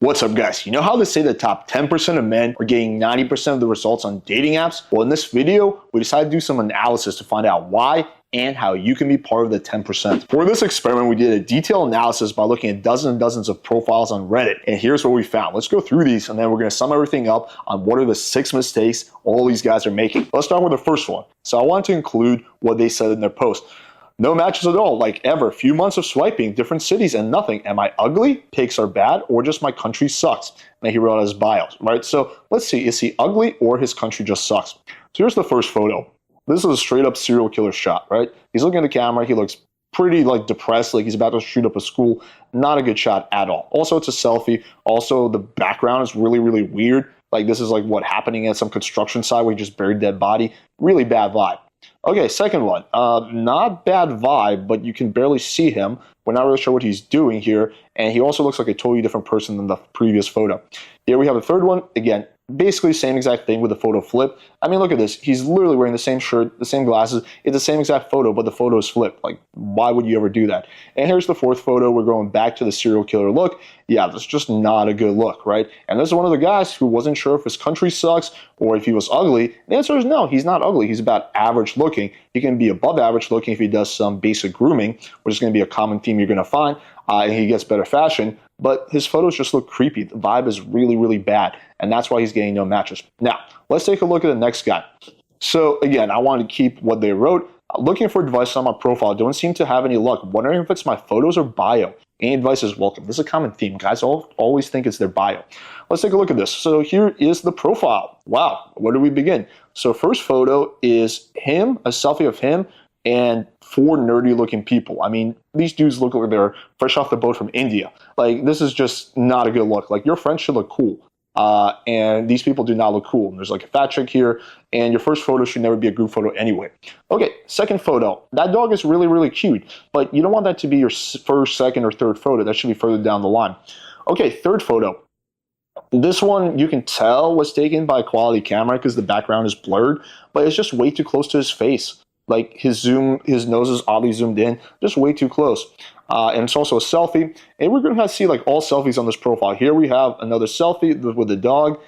What's up, guys? You know how they say the top 10% of men are getting 90% of the results on dating apps? Well, in this video, we decided to do some analysis to find out why and how you can be part of the 10%. For this experiment, we did a detailed analysis by looking at dozens and dozens of profiles on Reddit, and here's what we found. Let's go through these, and then we're going to sum everything up on what are the 6 mistakes all these guys are making. Let's start with the first one. So I wanted to include what they said in their post. No matches at all, like ever. Few months of swiping, different cities, and nothing. Am I ugly? Pics are bad, or just my country sucks? And he wrote out his bios, right? So let's see, is he ugly or his country just sucks? So here's the first photo. This is a straight up serial killer shot, right? He's looking at the camera. He looks pretty depressed, like he's about to shoot up a school. Not a good shot at all. Also, it's a selfie. Also, the background is really, really weird. Like this is like what happening at some construction site where he just buried dead body. Really bad vibe. Okay, second one. Not bad vibe, but you can barely see him. We're not really sure what he's doing here. And he also looks like a totally different person than the previous photo. Here we have the third one. Again, basically same exact thing with the photo flip. I mean, look at this. He's literally wearing the same shirt, the same glasses. It's the same exact photo, but the photo is flipped. Like, why would you ever do that? And here's the fourth photo. We're going back to the serial killer look. Yeah, that's just not a good look, right? And this is one of the guys who wasn't sure if his country sucks or if he was ugly. The answer is no, he's not ugly. He's about average looking. He can be above average looking if he does some basic grooming, which is going to be a common theme you're going to find, and he gets better fashion. But his photos just look creepy. The vibe is really, really bad, and that's why he's getting no matches. Now, let's take a look at the next guy. So again, I wanted to keep what they wrote. Looking for advice on my profile. Don't seem to have any luck. Wondering if it's my photos or bio. Any advice is welcome. This is a common theme. Guys always think it's their bio. Let's take a look at this. So here is the profile. Wow, where do we begin? So first photo is him, a selfie of him, and 4 nerdy looking people. I mean, these dudes look like they're fresh off the boat from India. Like, this is just not a good look. Like, your friends should look cool. And these people do not look cool. There's like a fat chick here, and your first photo should never be a group photo anyway. Okay, second photo. That dog is really, really cute, but you don't want that to be your first, second, or third photo. That should be further down the line. Okay, third photo. This one you can tell was taken by a quality camera because the background is blurred, but it's just way too close to his face. Like his nose is oddly zoomed in, just way too close. And it's also a selfie. And we're going to see like all selfies on this profile. Here we have another selfie with the dog.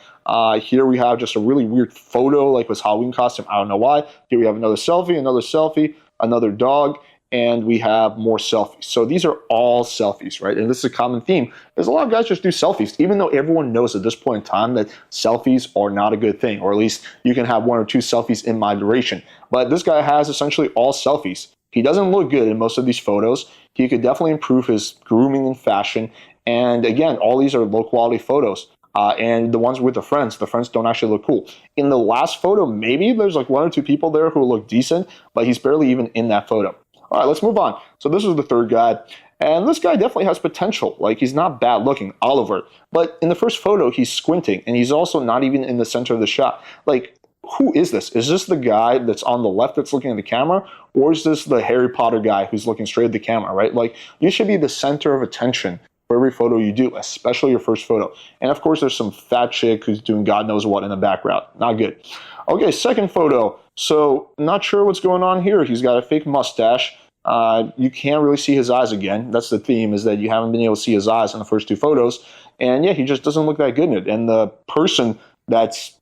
Here we have just a really weird photo, like with Halloween costume. I don't know why. Here we have another selfie, another dog, and we have more selfies. So these are all selfies, right? And this is a common theme. There's a lot of guys just do selfies, even though everyone knows at this point in time that selfies are not a good thing, or at least you can have 1 or 2 selfies in moderation. But this guy has essentially all selfies. He doesn't look good in most of these photos. He could definitely improve his grooming and fashion. And again, all these are low quality photos. And the ones with the friends don't actually look cool. In the last photo, maybe there's like 1 or 2 people there who look decent, but he's barely even in that photo. All right, let's move on. So this is the third guy. And this guy definitely has potential. Like, he's not bad looking, Oliver. But in the first photo, he's squinting, and he's also not even in the center of the shot. Like, who is this? Is this the guy that's on the left that's looking at the camera? Or is this the Harry Potter guy who's looking straight at the camera, right? Like, you should be the center of attention for every photo you do, especially your first photo. And of course, there's some fat chick who's doing God knows what in the background. Not good. Okay, second photo. So, not sure what's going on here. He's got a fake mustache. You can't really see his eyes again. That's the theme, is that you haven't been able to see his eyes in the first 2 photos. And yeah, he just doesn't look that good in it. And the person that's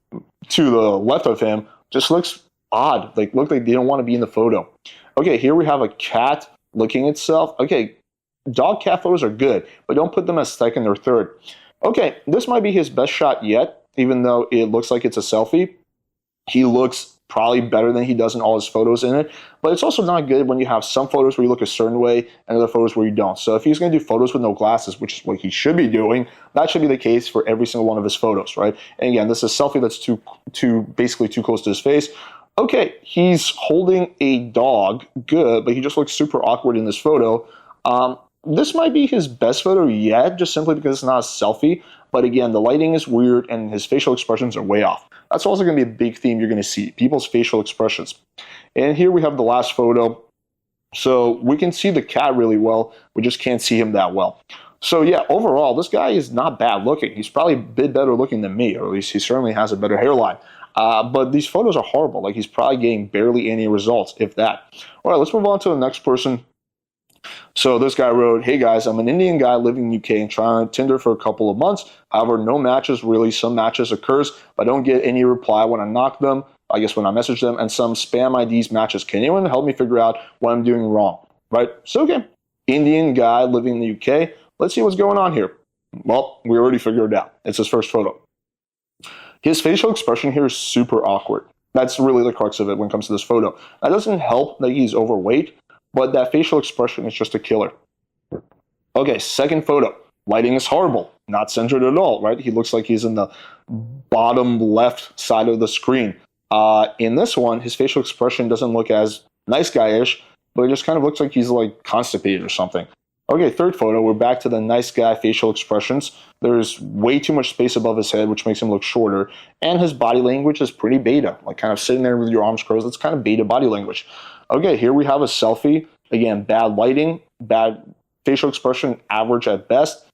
to the left of him just looks odd. Like, look like they don't want to be in the photo. Okay, here we have a cat licking itself. Okay, dog cat photos are good, but don't put them as second or third. Okay, this might be his best shot yet, even though it looks like it's a selfie. He looks probably better than he does in all his photos in it, but it's also not good when you have some photos where you look a certain way and other photos where you don't. So if he's going to do photos with no glasses, which is what he should be doing, that should be the case for every single one of his photos, right? And again, this is a selfie that's basically too close to his face. Okay, he's holding a dog, good, but he just looks super awkward in this photo. This might be his best photo yet, just simply because it's not a selfie. But again, the lighting is weird and his facial expressions are way off. That's also going to be a big theme you're going to see, people's facial expressions. And here we have the last photo. So we can see the cat really well. We just can't see him that well. So yeah, overall, this guy is not bad looking. He's probably a bit better looking than me, or at least he certainly has a better hairline. But these photos are horrible. Like, he's probably getting barely any results, if that. All right, let's move on to the next person. So this guy wrote, "Hey guys, I'm an Indian guy living in UK and trying on Tinder for a couple of months. However, no matches really. Some matches occurs, but I don't get any reply when I knock them. I guess when I message them, and some spam IDs matches. Can anyone help me figure out what I'm doing wrong?" Right? So okay, Indian guy living in the UK. Let's see what's going on here. Well, we already figured it out. It's his first photo. His facial expression here is super awkward. That's really the crux of it when it comes to this photo. That doesn't help that he's overweight, but that facial expression is just a killer. Okay, second photo. Lighting is horrible. Not centered at all, right? He looks like he's in the bottom left side of the screen. In this one, his facial expression doesn't look as nice guy-ish, but it just kind of looks like he's like constipated or something. Okay, third photo, we're back to the nice guy facial expressions. There's way too much space above his head, which makes him look shorter. And his body language is pretty beta, like kind of sitting there with your arms crossed. It's kind of beta body language. Okay, here we have a selfie. Again, bad lighting, bad facial expression, average at best.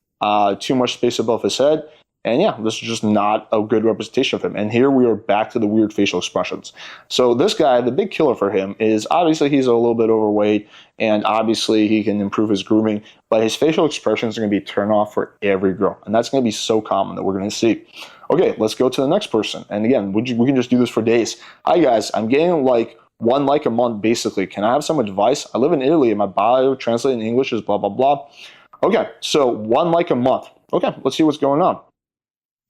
Too much space above his head. And yeah, this is just not a good representation of him. And here we are back to the weird facial expressions. So this guy, the big killer for him is obviously he's a little bit overweight and obviously he can improve his grooming, but his facial expressions are going to be turned off for every girl. And that's going to be so common that we're going to see. Okay, let's go to the next person. And again, we can just do this for days. Hi guys, I'm getting like 1 like a month basically. Can I have some advice? I live in Italy and my bio translated in English is blah, blah, blah. Okay, so 1 like a month. Okay, let's see what's going on.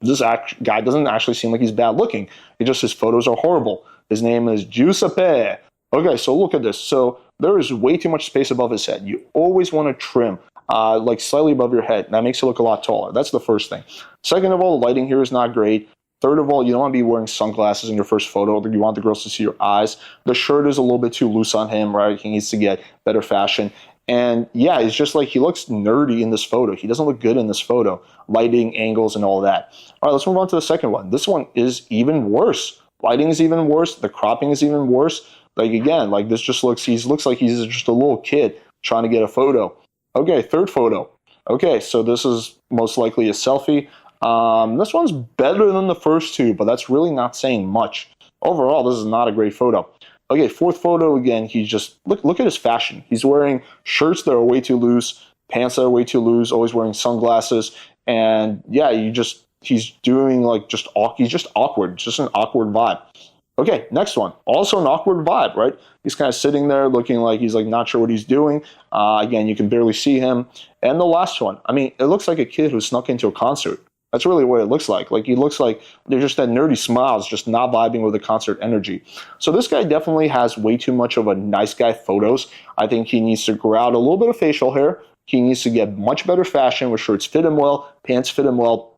This guy doesn't actually seem like he's bad looking. It's just his photos are horrible. His name is Giuseppe. Okay, so look at this. So there is way too much space above his head. You always want to trim like slightly above your head. That makes you look a lot taller. That's the first thing. Second of all, the lighting here is not great. Third of all, you don't want to be wearing sunglasses in your first photo. You want the girls to see your eyes. The shirt is a little bit too loose on him, right? He needs to get better fashion. And yeah, it's just like he looks nerdy in this photo. He doesn't look good in this photo. Lighting, angles, and all that. All right, let's move on to the second one. This one is even worse. Lighting is even worse. The cropping is even worse. Like again, like this just looks like he's just a little kid trying to get a photo. Okay, third photo. Okay, so this is most likely a selfie. This one's better than the first two, but that's really not saying much. Overall, this is not a great photo. Okay, fourth photo, again, he's just, look at his fashion. He's wearing shirts that are way too loose, pants that are way too loose, always wearing sunglasses, and yeah, he's doing like he's just awkward, just an awkward vibe. Okay, next one, also an awkward vibe, right? He's kind of sitting there looking like he's like not sure what he's doing. Again, you can barely see him. And the last one, I mean, it looks like a kid who snuck into a concert. That's really what it looks like. Like, he looks like they're just that nerdy smiles, just not vibing with the concert energy. So this guy definitely has way too much of a nice guy photos. I think he needs to grow out a little bit of facial hair. He needs to get much better fashion where shirts fit him well, pants fit him well.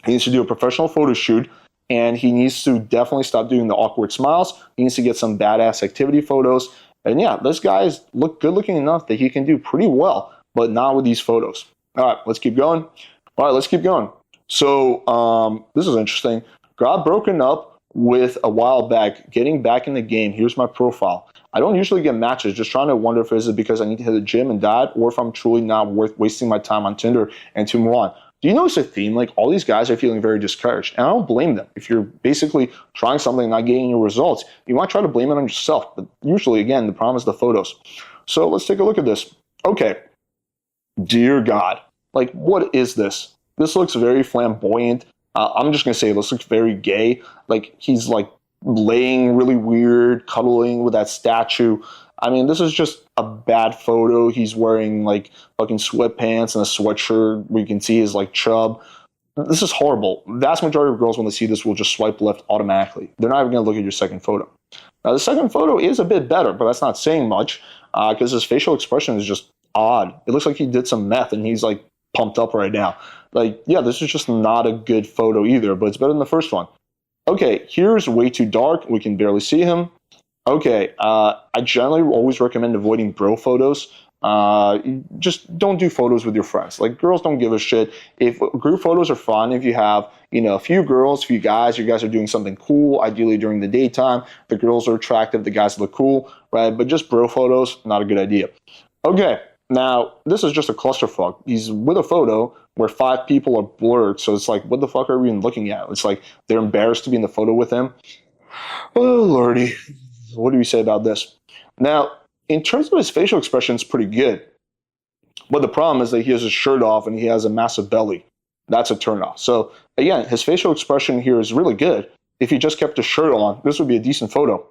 He needs to do a professional photo shoot. And he needs to definitely stop doing the awkward smiles. He needs to get some badass activity photos. And yeah, this guy is good looking enough that he can do pretty well, but not with these photos. All right, let's keep going. All right, let's keep going. So this is interesting. Got broken up with a while back, getting back in the game. Here's my profile. I don't usually get matches, just trying to wonder if it's because I need to hit the gym and diet, or if I'm truly not worth wasting my time on Tinder and to move on. Do you notice a theme? Like, all these guys are feeling very discouraged, and I don't blame them. If you're basically trying something and not getting your results, you might try to blame it on yourself. But usually, again, the problem is the photos. So let's take a look at this. Okay, dear God, like, what is this? This looks very flamboyant. I'm just going to say this looks very gay. Like, he's like laying really weird, cuddling with that statue. I mean, this is just a bad photo. He's wearing like fucking sweatpants and a sweatshirt where you can see his like chub. This is horrible. The vast majority of girls, when they see this, will just swipe left automatically. They're not even going to look at your second photo. Now, the second photo is a bit better, but that's not saying much because his facial expression is just odd. It looks like he did some meth and he's like pumped up right now. Like, yeah, this is just not a good photo either, but it's better than the first one. Okay, here's way too dark. We can barely see him. Okay, I generally always recommend avoiding bro photos. Just don't do photos with your friends. Like, girls don't give a shit. If group photos are fun, if you have, a few girls, a few guys, you guys are doing something cool, ideally during the daytime, the girls are attractive, the guys look cool, right? But just bro photos, not a good idea. Okay. Now, this is just a clusterfuck. He's with a photo where 5 people are blurred, so it's like, what the fuck are we even looking at? It's like they're embarrassed to be in the photo with him. Oh, lordy. What do we say about this? Now, in terms of his facial expression, it's pretty good. But the problem is that he has his shirt off and he has a massive belly. That's a turnoff. So again, his facial expression here is really good. If he just kept his shirt on, this would be a decent photo.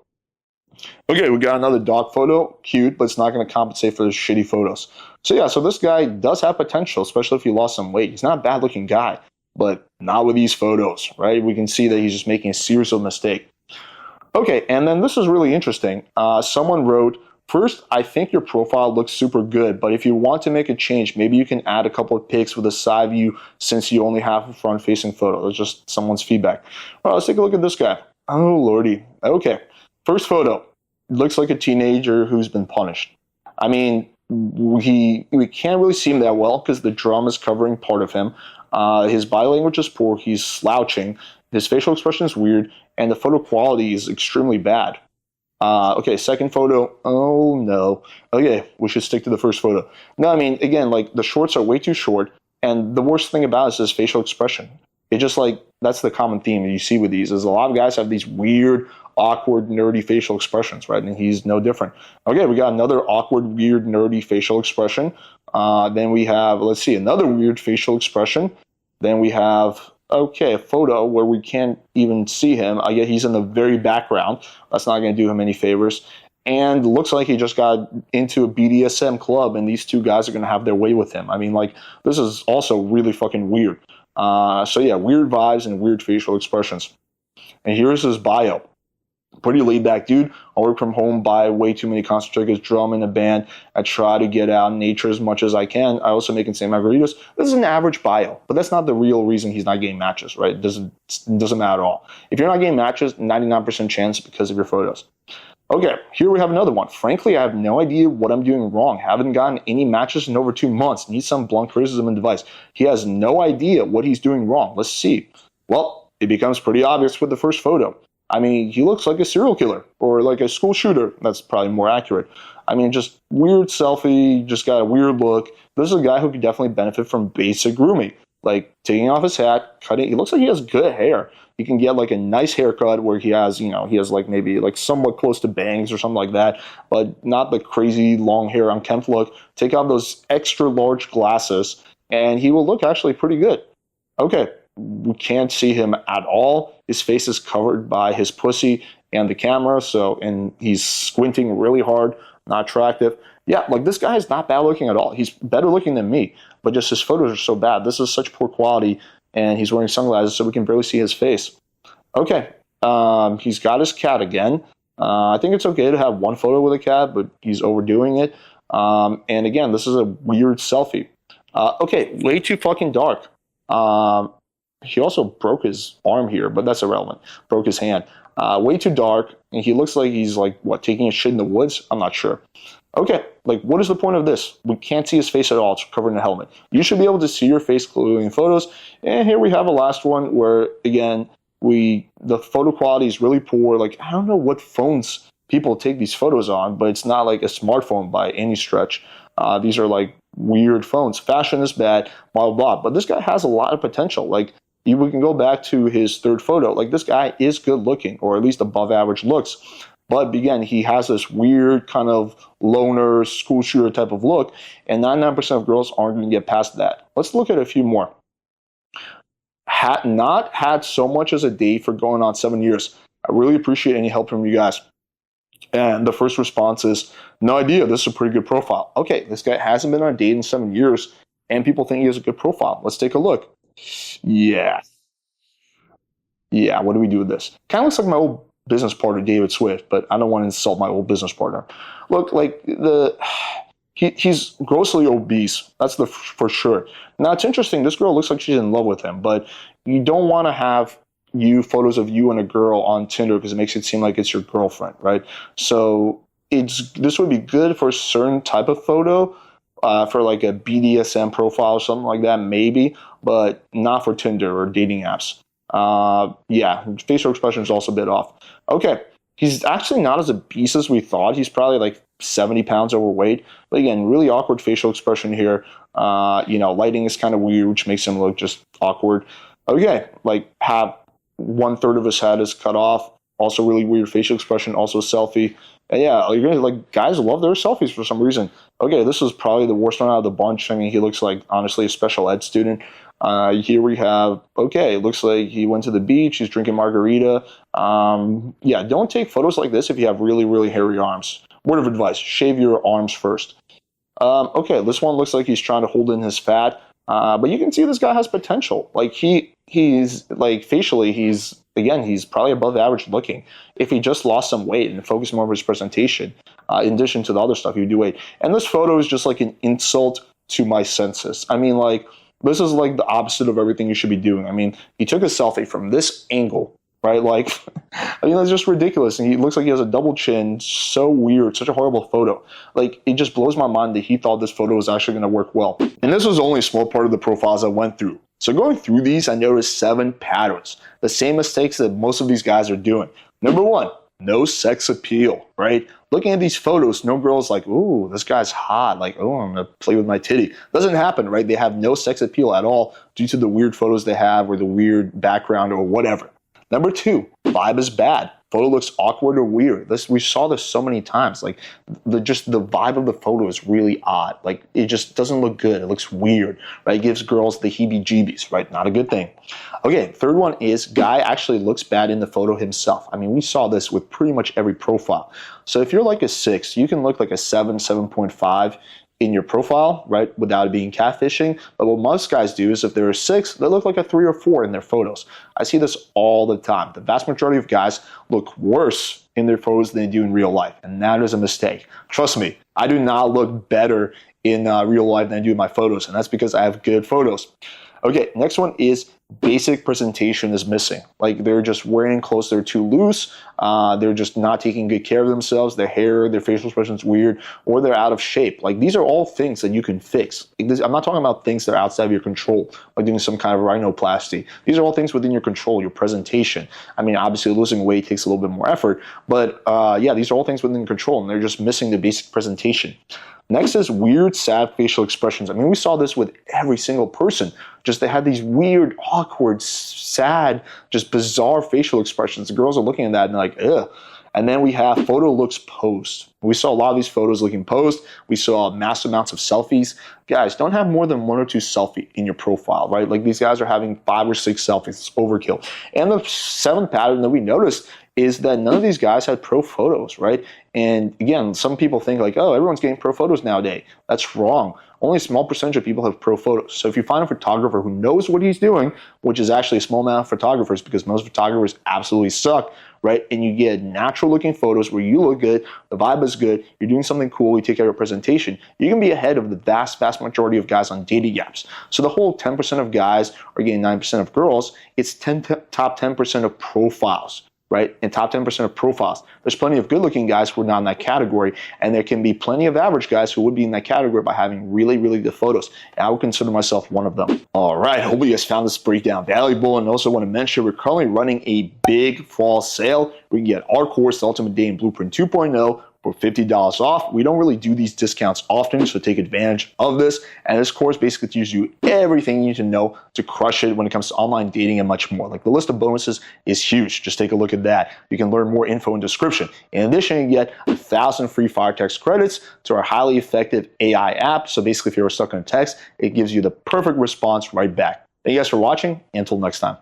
Okay, we got another dog photo. Cute, but it's not going to compensate for the shitty photos. So yeah, so this guy does have potential, especially if he lost some weight. He's not a bad looking guy, but not with these photos, right? We can see that he's just making a series of mistakes. Okay, and then this is really interesting. Someone wrote, first, I think your profile looks super good, but if you want to make a change, maybe you can add a couple of pics with a side view since you only have a front-facing photo. That's just someone's feedback. Well, let's take a look at this guy. Oh, lordy. Okay, first photo. Looks like a teenager who's been punished. I mean, we can't really see him that well because the drum is covering part of him. His body language is poor. He's slouching. His facial expression is weird, and the photo quality is extremely bad. Okay, second photo. Oh, no. Okay, we should stick to the first photo. No, I mean, again, like, the shorts are way too short, and the worst thing about it is his facial expression. It just, like, that's the common theme that you see with these, is a lot of guys have these weird, awkward, nerdy facial expressions, right? And he's no different. Okay, we got another awkward, weird, nerdy facial expression. Then we have, let's see, another weird facial expression. Then we have, okay, a photo where we can't even see him. I guess he's in the very background. That's not going to do him any favors. And looks like he just got into a BDSM club, and these two guys are going to have their way with him. I mean, like, this is also really fucking weird. So yeah, weird vibes and weird facial expressions. And here's his bio. Pretty laid back dude. I work from home, buy way too many concert tickets, drum in a band. I try to get out in nature as much as I can. I also make insane margaritas. This is an average bio, but that's not the real reason he's not getting matches, right? It doesn't matter at all. If you're not getting matches, 99% chance because of your photos. Okay, here we have another one. Frankly, I have no idea what I'm doing wrong. Haven't gotten any matches in over 2 months. Need some blunt criticism and advice. He has no idea what he's doing wrong. Let's see. Well, it becomes pretty obvious with the first photo. I mean, he looks like a serial killer or like a school shooter. That's probably more accurate. I mean, just weird selfie, just got a weird look. This is a guy who could definitely benefit from basic grooming, like taking off his hat, cutting. He looks like he has good hair. He can get like a nice haircut where he has, he has like maybe like somewhat close to bangs or something like that, but not the crazy long hair unkempt look. Take out those extra large glasses and he will look actually pretty good. Okay. We can't see him at all. His face is covered by his pussy and the camera, and he's squinting really hard, not attractive. Yeah, like this guy is not bad looking at all. He's better looking than me, but just his photos are so bad. This is such poor quality, and he's wearing sunglasses, so we can barely see his face. Okay, he's got his cat again. I think it's okay to have one photo with a cat, but he's overdoing it. And again, this is a weird selfie. Okay, way too fucking dark. He also broke his arm here, but that's irrelevant. Broke his hand. Way too dark, and he looks like he's like, what, taking a shit in the woods? I'm not sure. Okay, like, what is the point of this? We can't see his face at all. It's covered in a helmet. You should be able to see your face clearly in photos. And here we have a last one where, again, the photo quality is really poor. Like, I don't know what phones people take these photos on, but it's not like a smartphone by any stretch. These are like weird phones. Fashion is bad, blah, blah, blah. But this guy has a lot of potential. Like, we can go back to his third photo. Like, this guy is good looking, or at least above average looks. But again, he has this weird kind of loner, school shooter type of look, and 99% of girls aren't going to get past that. Let's look at a few more. Not had so much as a date for going on 7 years. I really appreciate any help from you guys. And the first response is, no idea, this is a pretty good profile. Okay, this guy hasn't been on a date in 7 years, and people think he has a good profile. Let's take a look. Yeah, what do we do with this? Kind of looks like my old business partner, David Swift, but I don't want to insult my old business partner. Look, like he's grossly obese. That's for sure. Now, it's interesting. This girl looks like she's in love with him, but you don't want to have photos of you and a girl on Tinder because it makes it seem like it's your girlfriend, right? So this would be good for a certain type of photo, for like a BDSM profile or something like that, maybe, but not for Tinder or dating apps. Yeah, facial expression is also a bit off. Okay, he's actually not as obese as we thought. He's probably like 70 pounds overweight. But again, really awkward facial expression here. Lighting is kind of weird, which makes him look just awkward. Okay, like have 1/3 of his head is cut off, Also really weird facial expression, also selfie. And yeah, you're gonna like guys love their selfies for some reason. Okay, this is probably the worst one out of the bunch. I mean, he looks like honestly a special ed student. Here we have, okay, it looks like he went to the beach, he's drinking margarita. Yeah, don't take photos like this if you have really, really hairy arms. Word of advice, shave your arms first. Okay, this one looks like he's trying to hold in his fat, but you can see this guy has potential. Like he's like facially, he's probably above average looking. If he just lost some weight and focused more on his presentation, in addition to the other stuff, he would do weight. And this photo is just like an insult to my senses. I mean, like, this is like the opposite of everything you should be doing. I mean, he took a selfie from this angle, right? Like, I mean, that's just ridiculous. And he looks like he has a double chin. So weird, such a horrible photo. Like, it just blows my mind that he thought this photo was actually going to work well. And this was only a small part of the profiles I went through. So going through these, I noticed 7 patterns, the same mistakes that most of these guys are doing. Number 1, no sex appeal, right? Looking at these photos, no girl's like, ooh, this guy's hot. Like, oh, I'm going to play with my titty. Doesn't happen, right? They have no sex appeal at all due to the weird photos they have or the weird background or whatever. Number 2, vibe is bad. Photo looks awkward or weird. We saw this so many times. Like, the vibe of the photo is really odd. Like, it just doesn't look good. It looks weird, right? It gives girls the heebie-jeebies, right? Not a good thing. Okay, third one is guy actually looks bad in the photo himself. I mean, we saw this with pretty much every profile. So if you're like a 6, you can look like a 7, 7.5 in your profile, right, without it being catfishing. But what most guys do is if they're a 6, they look like a 3 or 4 in their photos. I see this all the time. The vast majority of guys look worse in their photos than they do in real life, and that is a mistake. Trust me, I do not look better in real life than I do in my photos, and that's because I have good photos. Okay, next one is basic presentation is missing. Like, they're just wearing clothes that are too loose, they're just not taking good care of themselves, their hair, their facial expression is weird, or they're out of shape. Like, these are all things that you can fix. I'm not talking about things that are outside of your control, like doing some kind of rhinoplasty. These are all things within your control, your presentation. I mean, obviously losing weight takes a little bit more effort, but yeah, these are all things within your control, and they're just missing the basic presentation. Next is weird, sad facial expressions. I mean, we saw this with every single person. Just they had these weird, awkward, sad, just bizarre facial expressions. The girls are looking at that and they're like, ugh. And then we have photo looks posed. We saw a lot of these photos looking posed. We saw mass amounts of selfies. Guys, don't have more than 1 or 2 selfies in your profile, right? Like, these guys are having 5 or 6 selfies. It's overkill. And the 7th pattern that we noticed is that none of these guys had pro photos, right? And again, some people think like, oh, everyone's getting pro photos nowadays. That's wrong. Only a small percentage of people have pro photos. So if you find a photographer who knows what he's doing, which is actually a small amount of photographers because most photographers absolutely suck, right? And you get natural looking photos where you look good, the vibe is good, you're doing something cool, you take care of your presentation, you can be ahead of the vast, vast majority of guys on dating apps. So the whole 10% of guys are getting 9% of girls, it's top 10% of profiles, right? And top 10% of profiles. There's plenty of good-looking guys who are not in that category, and there can be plenty of average guys who would be in that category by having really, really good photos. And I would consider myself one of them. All right, hope you guys found this breakdown valuable, and also want to mention we're currently running a big fall sale. We can get our course, The Ultimate Dating Blueprint 2.0, for $50 off. We don't really do these discounts often, so take advantage of this. And this course basically teaches you everything you need to know to crush it when it comes to online dating and much more. Like, the list of bonuses is huge. Just take a look at that. You can learn more info in the description. In addition, you get 1,000 free fire text credits to our highly effective AI app. So basically, if you're stuck on a text, it gives you the perfect response right back. Thank you guys for watching, and until next time.